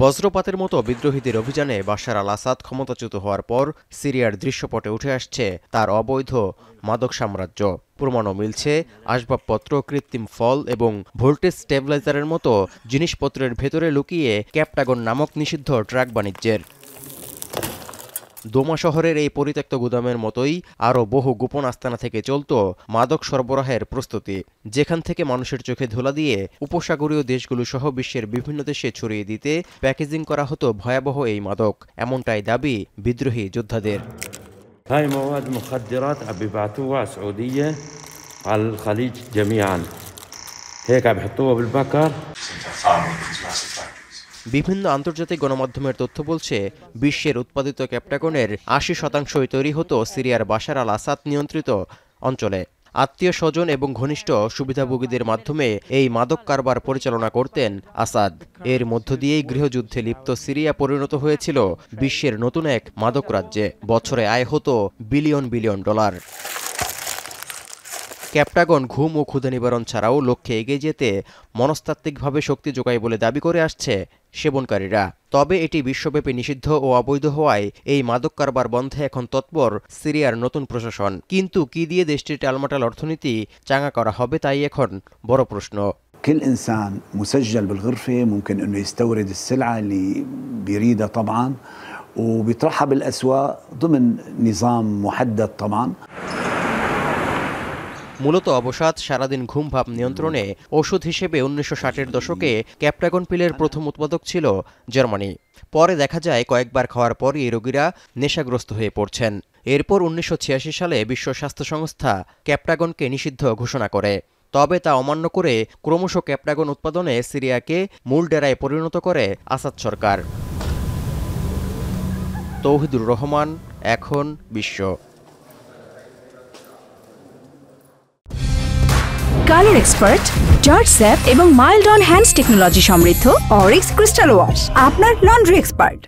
বজ্রপাতের মতো বিদ্রোহীদের অভিযানে বাশার আল আসাদ ক্ষমতাচ্যুত হওয়ার পর সিরিয়ার দৃশ্যপটে উঠে আসছে তার অবৈধ মাদক সাম্রাজ্য। প্রমাণও মিলছে আসবাবপত্র, কৃত্রিম ফল এবং ভোল্টেজ স্টেবিলাইজারের মতো জিনিসপত্রের ভেতরে লুকিয়ে ক্যাপটাগন নামক নিষিদ্ধ ড্রাগ বাণিজ্যের। দোমা শহরের এই পরিত্যক্ত গুদামের মতোই আরও বহু গোপন আস্তানা থেকে চলত মাদক সরবরাহের প্রস্তুতি, যেখান থেকে মানুষের চোখে ধুলা দিয়ে উপসাগরীয় দেশগুলো সহ বিশ্বের বিভিন্ন দেশে ছড়িয়ে দিতে প্যাকেজিং করা হতো ভয়াবহ এই মাদক, এমনটাই দাবি বিদ্রোহী যোদ্ধাদের। هاي مواد مخدرات عم بيبعتوها سعودية على الخليج جميعا هيك عم بحطوها بالبكر। বিভিন্ন আন্তর্জাতিক গণমাধ্যমের তথ্য বলছে, বিশ্বের উৎপাদিত ক্যাপটাগনের ৮০% তৈরি হতো সিরিয়ার বাশার আল আসাদ নিয়ন্ত্রিত অঞ্চলে। আত্মীয় স্বজন এবং ঘনিষ্ঠ সুবিধাভোগীদের মাধ্যমে এই মাদক কারবার পরিচালনা করতেন আসাদ। এর মধ্য দিয়েই গৃহযুদ্ধে লিপ্ত সিরিয়া পরিণত হয়েছিল বিশ্বের নতুন এক মাদক রাজ্যে। বছরে আয় হতো বিলিয়ন বিলিয়ন ডলার। ক্যাপটাগন ঘুম ও ক্ষুধা নিবারণ ছাড়াও লক্ষ্যে এগিয়ে যেতে মনস্তাত্ত্বিকভাবে শক্তি যোগায় বলে দাবি করে আসছে সেবনকারীরা। তবে এটি বিশ্বব্যাপী নিষিদ্ধ ও অবৈধ হওয়ায় এই মাদক কারবার বন্ধে এখন তৎপর সিরিয়ার নতুন প্রশাসন। কিন্তু কি দিয়ে দেশটির টালমাটাল অর্থনীতি চাঙা করা হবে, তাই এখন বড় প্রশ্ন। كل إنسان مسجل بالغرفة ممكن إنه يستورد السلعة اللي بيريدها طبعا وبيطرحها بالأسواق ضمن نظام محدد طبعا। মূলত অবসাদ, সারাদিন ঘুম ভাব নিয়ন্ত্রণে ওষুধ হিসেবে ১৯৬০-এর দশকে ক্যাপটাগন পিলের প্রথম উৎপাদক ছিল জার্মানি। পরে দেখা যায় কয়েকবার খাওয়ার পরই রোগীরা নেশাগ্রস্ত হয়ে পড়ছেন। এরপর ১৯৮৬ সালে বিশ্ব স্বাস্থ্য সংস্থা ক্যাপটাগনকে নিষিদ্ধ ঘোষণা করে। তবে তা অমান্য করে ক্রমশ ক্যাপটাগন উৎপাদনে সিরিয়াকে মূল ডেরায় পরিণত করে আসাদ সরকার। তৌহিদুর রহমান, এখন বিশ্ব। কালার এক্সপার্ট, জর্জ স্যাপ এবং মাইল্ড অন হ্যান্ডস টেকনোলজি সমৃদ্ধ অরিক্স ক্রিস্টাল ওয়াশ আপনার লন্ড্রি এক্সপার্ট।